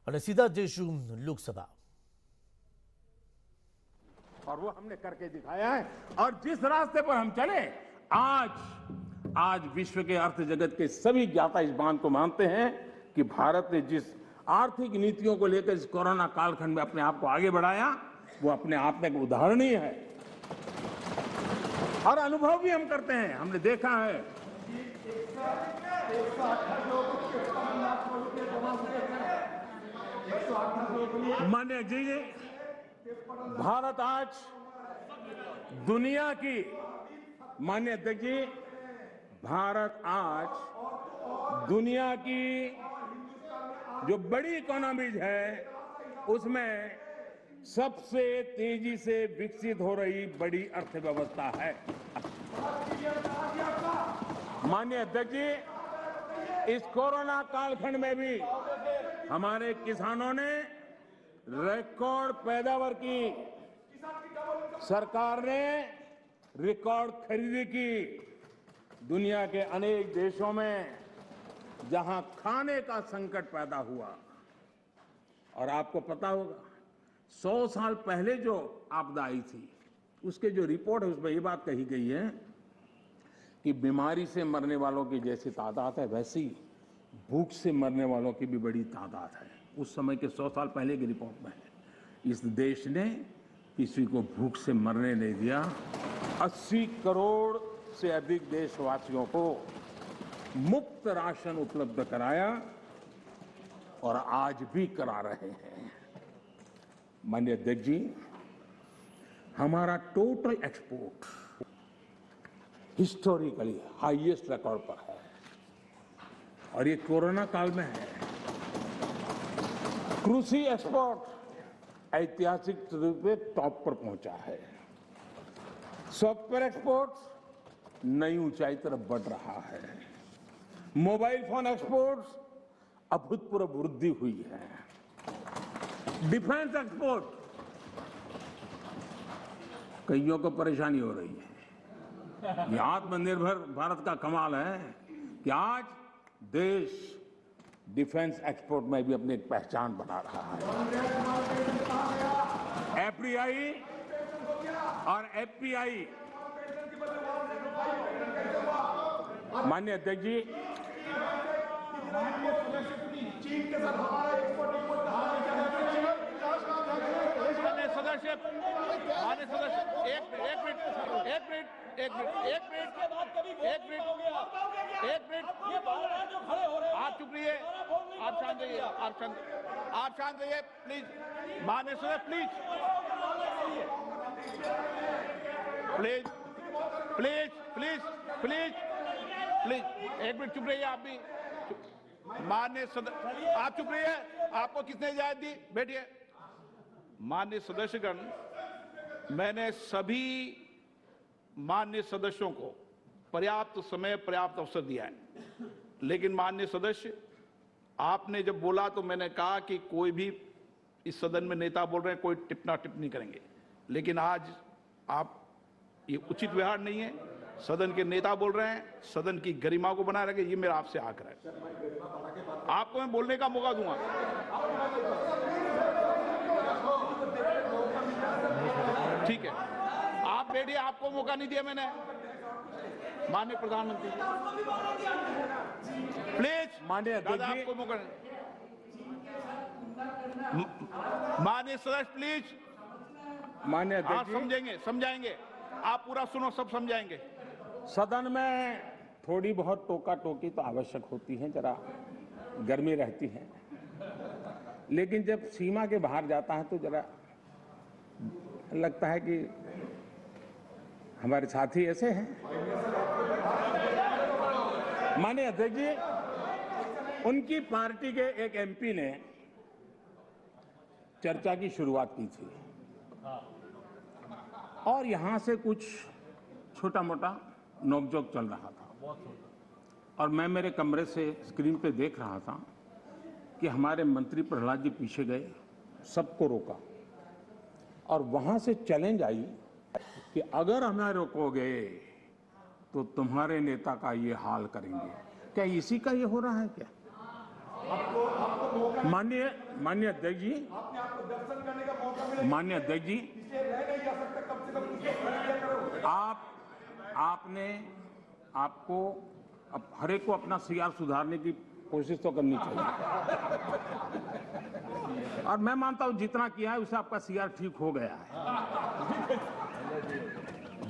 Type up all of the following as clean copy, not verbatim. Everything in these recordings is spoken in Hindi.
અને સીધા જઈશું લોકસભા। और वो हमने करके दिखाया है। और जिस रास्ते पर हम चले, आज विश्व के अर्थ जगत के सभी ज्ञाता इस बात को मानते हैं कि भारत ने जिस आर्थिक नीतियों को लेकर इस कोरोना कालखंड में अपने आप को आगे बढ़ाया, वो अपने आप में एक उदाहरणीय है। और अनुभव भी हम करते हैं, हमने देखा है। मान्य जी, भारत आज दुनिया की, माननीय अध्यक्ष जी, भारत आज दुनिया की जो बड़ी इकोनॉमीज है उसमें सबसे तेजी से विकसित हो रही बड़ी अर्थव्यवस्था है। माननीय अध्यक्ष जी, इस कोरोना कालखंड में भी हमारे किसानों ने रिकॉर्ड पैदावार की, सरकार ने रिकॉर्ड खरीदी की। दुनिया के अनेक देशों में जहां खाने का संकट पैदा हुआ, और आपको पता होगा 100 साल पहले जो आपदा आई थी उसके जो रिपोर्ट है उसमें ये बात कही गई है कि बीमारी से मरने वालों की जैसी तादाद है वैसी भूख से मरने वालों की भी बड़ी तादाद है। उस समय के 100 साल पहले की रिपोर्ट में है। इस देश ने किसी को भूख से मरने नहीं दिया। 80 करोड़ से अधिक देशवासियों को मुफ्त राशन उपलब्ध कराया और आज भी करा रहे हैं। माननीय अध्यक्ष जी, हमारा total export historically highest record पर है और ये कोरोना काल में है। कृषि एक्सपोर्ट ऐतिहासिक रूप से टॉप पर पहुंचा है। सॉफ्टवेयर एक्सपोर्ट नई ऊंचाई तरफ बढ़ रहा है। मोबाइल फोन एक्सपोर्ट अभूतपूर्व वृद्धि हुई है। डिफेंस एक्सपोर्ट, कईयों को परेशानी हो रही है। ये आत्मनिर्भर भारत का कमाल है कि आज देश डिफेंस एक्सपोर्ट में भी अपनी एक पहचान बना रहा है। एफडीआई और एफपीआई, माननीय अध्यक्ष जी, आप चुप रहिए, आप शांत रहिए, आप शांत रहिए प्लीज। माननीय सदस्य please please please please please एक मिनट चुप रहिए। आप भी माननीय सदस्य, आप चुप रहिए। आपको किसने इजाजत दी? बैठिए। माननीय सदस्यगण, मैंने सभी माननीय सदस्यों को पर्याप्त समय पर्याप्त अवसर दिया है, लेकिन माननीय सदस्य आपने जब बोला तो मैंने कहा कि कोई भी इस सदन में नेता बोल रहे हैं, कोई टिप्पणी नहीं करेंगे। लेकिन आज आप, ये उचित व्यवहार नहीं है। सदन के नेता बोल रहे हैं, सदन की गरिमा को बनाए रखें, ये मेरा आपसे आग्रह है। आपको मैं बोलने का मौका दूंगा। ठीक है, आप बैठिए, आपको मौका नहीं दिया मैंने। माननीय प्रधानमंत्री प्लीज, माननीय अध्यक्ष जी, आपको मौका। माननीय सदस्य प्लीज, माननीय आप अध्यक्ष जी, समझाएंगे। आप पूरा सुनो, सब समझाएंगे। सदन में थोड़ी बहुत टोका टोकी तो आवश्यक होती है, जरा गर्मी रहती है, लेकिन जब सीमा के बाहर जाता है तो जरा लगता है कि हमारे साथी ऐसे हैं। माननीय अध्यक्ष जी, उनकी पार्टी के एक एमपी ने चर्चा की शुरुआत की थी और यहां से कुछ छोटा मोटा नोकझोंक चल रहा था और मैं मेरे कमरे से स्क्रीन पे देख रहा था कि हमारे मंत्री प्रहलाद जी पीछे गए, सबको रोका और वहां से चैलेंज आई कि अगर हमें रोकोगे तो तुम्हारे नेता का ये हाल करेंगे। क्या इसी का ये हो रहा है क्या? आपको माननीय माननीय अध्यक्ष जी, माननीय अध्यक्ष जी, आपको अब हर एक को अपना सीआर सुधारने की कोशिश तो करनी चाहिए, और मैं मानता हूं जितना किया है उससे आपका सीआर ठीक हो गया है।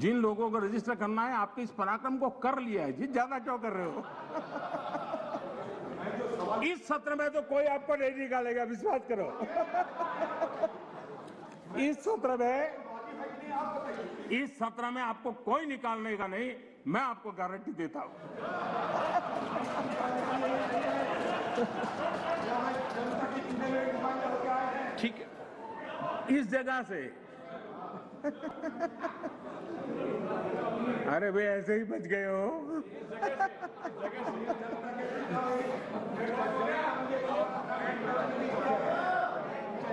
जिन लोगों को रजिस्टर करना है आपके इस पराक्रम को कर लिया है जी, ज्यादा क्यों कर रहे हो? इस सत्र में तो कोई आपको नहीं निकालेगा, विश्वास करो। इस सत्र में आपको कोई निकालने का नहीं, मैं आपको गारंटी देता हूं। ठीक है, इस जगह से अरे भाई ऐसे ही बच गए हो।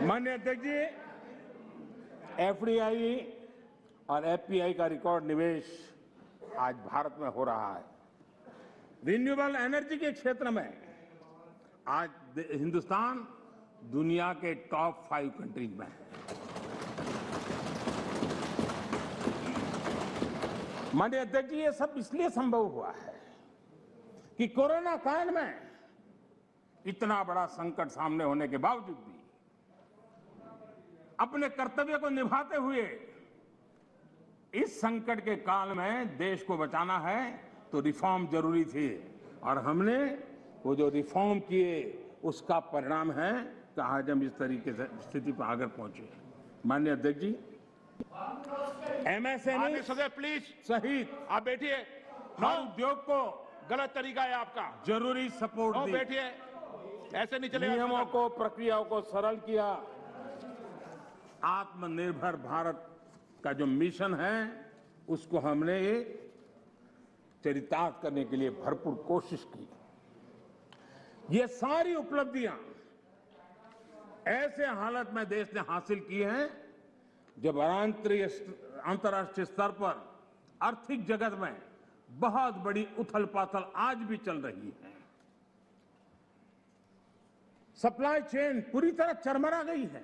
माननीय अध्यक्ष जी, एफडीआई और एफपीआई का रिकॉर्ड निवेश आज भारत में हो रहा है। रिन्यूएबल एनर्जी के क्षेत्र में आज हिंदुस्तान दुनिया के टॉप 5 कंट्रीज में है। माननीय अध्यक्ष जी, ये सब इसलिए संभव हुआ है कि कोरोना काल में इतना बड़ा संकट सामने होने के बावजूद भी अपने कर्तव्य को निभाते हुए इस संकट के काल में देश को बचाना है तो रिफॉर्म जरूरी थी, और हमने वो जो रिफॉर्म किए उसका परिणाम है कि आज हम इस तरीके से स्थिति पर आगे पहुंचे। माननीय अध्यक्ष जी, एमएसएमई सदस्य प्लीज सहित आप बैठिए। हर उद्योग को गलत तरीका है आपका। जरूरी सपोर्ट दी, बैठिए, ऐसे नहीं चलेगा। नियमों को, प्रक्रियाओं को सरल किया। आत्मनिर्भर भारत का जो मिशन है उसको हमने चरितार्थ करने के लिए भरपूर कोशिश की। ये सारी उपलब्धियां ऐसे हालत में देश ने हासिल की हैं जब अंतर्राष्ट्रीय स्तर पर आर्थिक जगत में बहुत बड़ी उथल पाथल आज भी चल रही है। सप्लाई चेन पूरी तरह चरमरा गई है।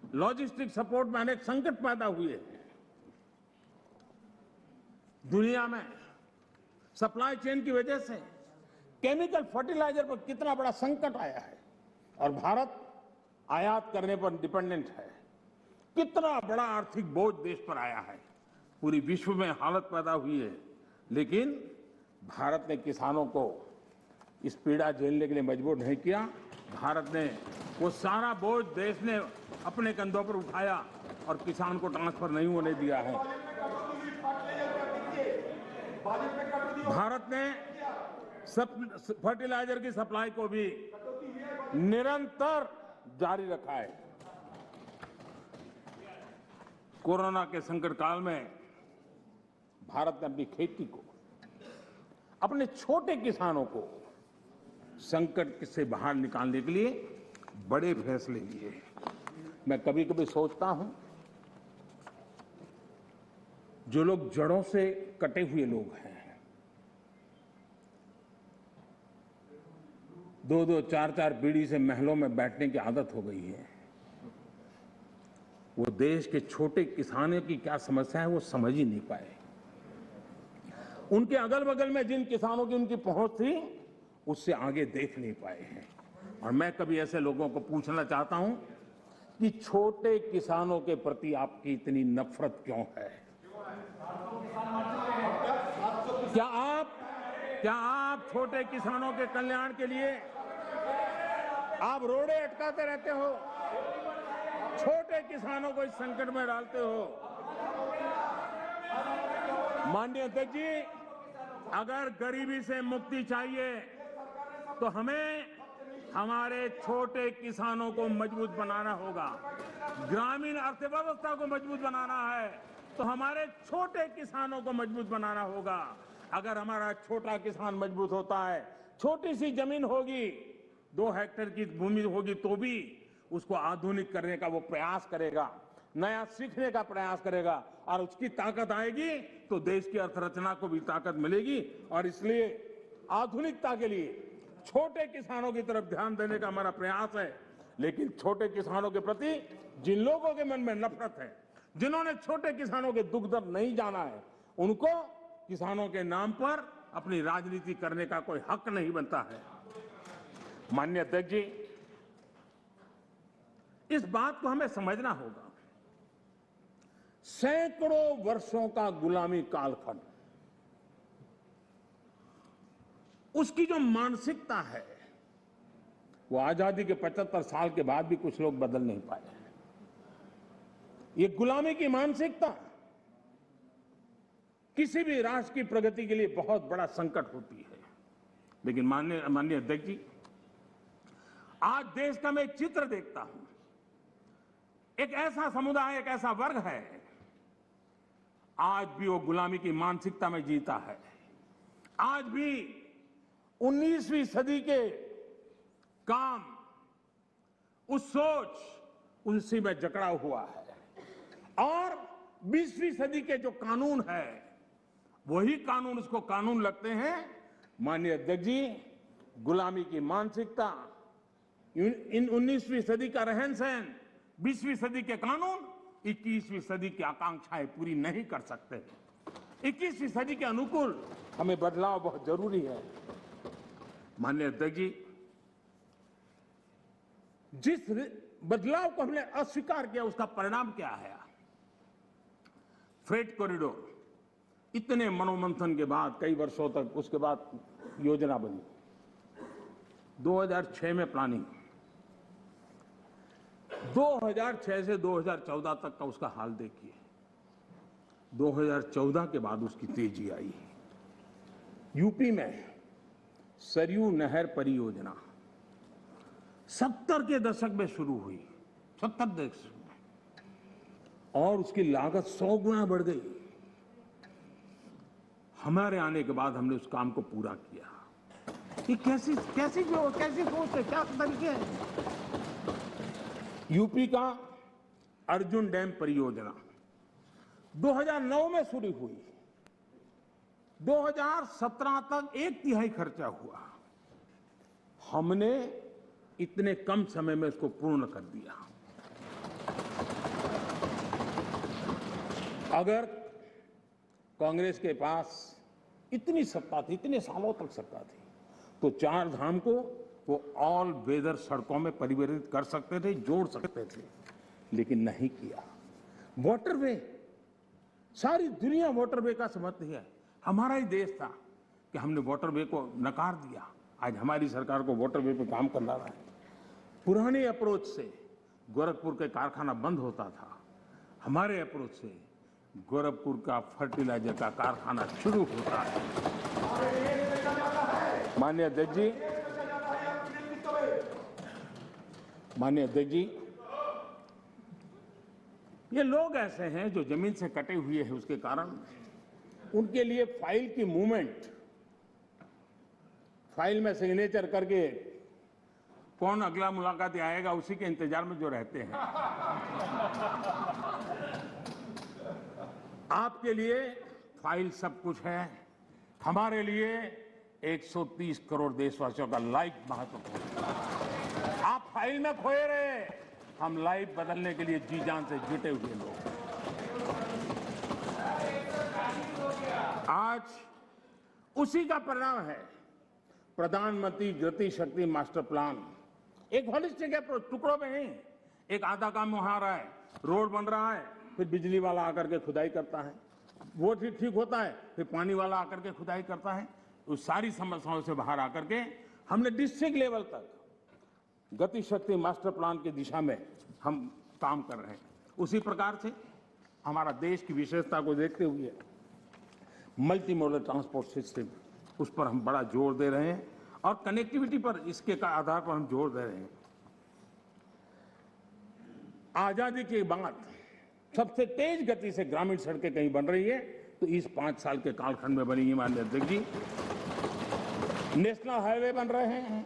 लॉजिस्टिक सपोर्ट में अनेक संकट पैदा हुए हैं। दुनिया में सप्लाई चेन की वजह से केमिकल फर्टिलाइजर पर कितना बड़ा संकट आया है, और भारत आयात करने पर डिपेंडेंट है। कितना बड़ा आर्थिक बोझ देश पर आया है। पूरी विश्व में हालत पैदा हुई है, लेकिन भारत ने किसानों को इस पीड़ा झेलने के लिए मजबूर नहीं किया। भारत ने वो सारा बोझ देश ने अपने कंधों पर उठाया और किसान को ट्रांसफर नहीं होने दिया है। भारत ने फर्टिलाइजर की सप्लाई को भी निरंतर जारी रखा है। कोरोना के संकट काल में भारत ने अपनी खेती को, अपने छोटे किसानों को संकट से बाहर निकालने के लिए बड़े फैसले लिए। मैं कभी कभी सोचता हूं, जो लोग जड़ों से कटे हुए लोग हैं, 2-2, 4-4 पीढ़ी से महलों में बैठने की आदत हो गई है, वो देश के छोटे किसानों की क्या समस्या है वो समझ ही नहीं पाए। उनके अगल बगल में जिन किसानों की उनकी पहुंच थी उससे आगे देख नहीं पाए हैं। और मैं कभी ऐसे लोगों को पूछना चाहता हूं कि छोटे किसानों के प्रति आपकी इतनी नफरत क्यों है? क्या आप छोटे किसानों के कल्याण के लिए आप रोड़े अटकाते रहते हो? छोटे किसानों को इस संकट में डालते हो। माननीय अध्यक्ष जी, अगर गरीबी से मुक्ति चाहिए तो हमें हमारे छोटे किसानों को मजबूत बनाना होगा। ग्रामीण अर्थव्यवस्था को मजबूत बनाना है तो हमारे छोटे किसानों को मजबूत बनाना होगा। अगर हमारा छोटा किसान मजबूत होता है, छोटी सी जमीन होगी, 2 हेक्टेयर की भूमि होगी, तो भी उसको आधुनिक करने का वो प्रयास करेगा, नया सीखने का प्रयास करेगा, और उसकी ताकत आएगी तो देश की अर्थरचना को भी ताकत मिलेगी। और इसलिए आधुनिकता के लिए छोटे किसानों की तरफ ध्यान देने का हमारा प्रयास है, लेकिन छोटे किसानों के प्रति जिन लोगों के मन में नफरत है, जिन्होंने छोटे किसानों के दुख दर्द नहीं जाना है, उनको किसानों के नाम पर अपनी राजनीति करने का कोई हक नहीं बनता है। माननीय अध्यक्ष जी, इस बात को हमें समझना होगा। सैकड़ों वर्षों का गुलामी कालखंड, उसकी जो मानसिकता है, वो आजादी के 75 साल के बाद भी कुछ लोग बदल नहीं पाए हैं। ये गुलामी की मानसिकता किसी भी राष्ट्र की प्रगति के लिए बहुत बड़ा संकट होती है। लेकिन माननीय अध्यक्ष जी, आज देश का मैं एक चित्र देखता हूं। एक ऐसा समुदाय, एक ऐसा वर्ग है, आज भी वो गुलामी की मानसिकता में जीता है। आज भी 19वीं सदी के काम, उस सोच, उसी में जकड़ा हुआ है। और 20वीं सदी के जो कानून है, वही कानून उसको कानून लगते हैं। माननीय अध्यक्ष जी, गुलामी की मानसिकता, इन 19वीं सदी का रहन सहन, 20वीं सदी के कानून 21वीं सदी की आकांक्षाएं पूरी नहीं कर सकते। 21वीं सदी के अनुकूल हमें बदलाव बहुत जरूरी है। माननीय अध्यक्ष जी, जिस बदलाव को हमने अस्वीकार किया, उसका परिणाम क्या है? फ्रेट कॉरिडोर, इतने मनोमंथन के बाद, कई वर्षों तक उसके बाद योजना बनी। 2006 में प्लानिंग, 2006 से 2014 तक का उसका हाल देखिए। 2014 के बाद उसकी तेजी आई। यूपी में सरयू नहर परियोजना 70 के दशक में शुरू हुई, 70 दशक में, और उसकी लागत 100 गुना बढ़ गई। हमारे आने के बाद हमने उस काम को पूरा किया। ये कैसी सोच है, क्या तरीके हैं? यूपी का अर्जुन डैम परियोजना 2009 में शुरू हुई, 2017 तक 1/3 खर्चा हुआ। हमने इतने कम समय में इसको पूर्ण कर दिया। अगर कांग्रेस के पास इतनी सत्ता थी, इतने सालों तक सत्ता थी, तो 4 धाम को वो ऑल वेदर सड़कों में परिवर्तित कर सकते थे, जोड़ सकते थे, लेकिन नहीं किया। वाटरवे, सारी दुनिया वाटरवे का समर्थन है। हमारा ही देश था कि हमने वाटरवे को नकार दिया। आज हमारी सरकार को वाटरवे पे काम करना है। पुराने अप्रोच से गोरखपुर के कारखाना बंद होता था, हमारे अप्रोच से गोरखपुर का फर्टिलाइजर का कारखाना शुरू होता है। माननीय अध्यक्ष जी, ये लोग ऐसे हैं जो जमीन से कटे हुए हैं, उसके कारण उनके लिए फाइल की मूवमेंट, फाइल में सिग्नेचर करके कौन अगला मुलाकात आएगा, उसी के इंतजार में जो रहते हैं। आपके लिए फाइल सब कुछ है, हमारे लिए 130 करोड़ देशवासियों का लाइफ महत्वपूर्ण है। आप फाइल में खोए रहे, हम लाइफ बदलने के लिए जी जान से जुटे हुए लोग। आज उसी का परिणाम है प्रधानमंत्री गति शक्ति मास्टर प्लान। एक होलिस्टिक अप्रोच, टुकड़ों में नहीं। एक आधा काम वहां रहा है, रोड बन रहा है, फिर बिजली वाला आकर के खुदाई करता है, वो ठीक होता है, फिर पानी वाला आकर के खुदाई करता है। उस सारी समस्याओं से बाहर आकर के हमने डिस्ट्रिक्ट लेवल तक गति शक्ति मास्टर प्लान की दिशा में हम काम कर रहे हैं। उसी प्रकार से हमारा देश की विशेषता को देखते हुए मल्टी मॉडल ट्रांसपोर्ट सिस्टम, उस पर हम बड़ा जोर दे रहे हैं, और कनेक्टिविटी पर, इसके आधार पर हम जोर दे रहे हैं। आजादी के बाद सबसे तेज गति से ग्रामीण सड़कें कहीं बन रही है तो इस 5 साल के कालखंड में बनी है। माननीय अध्यक्ष जी, नेशनल हाईवे बन रहे हैं,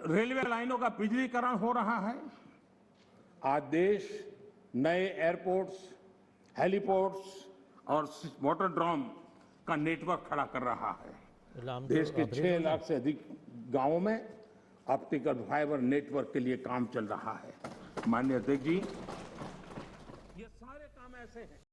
रेलवे लाइनों का बिजलीकरण हो रहा है। आज देश नए एयरपोर्ट्स, हेलीपोर्ट्स और वाटर ड्रोन का नेटवर्क खड़ा कर रहा है। એટલે આમ તો देश के અભિનંદન 6 लाख से अधिक गांवों में ऑप्टिकल फाइबर नेटवर्क के लिए काम चल रहा है। माननीय अध्यक्ष जी, ये सारे काम ऐसे हैं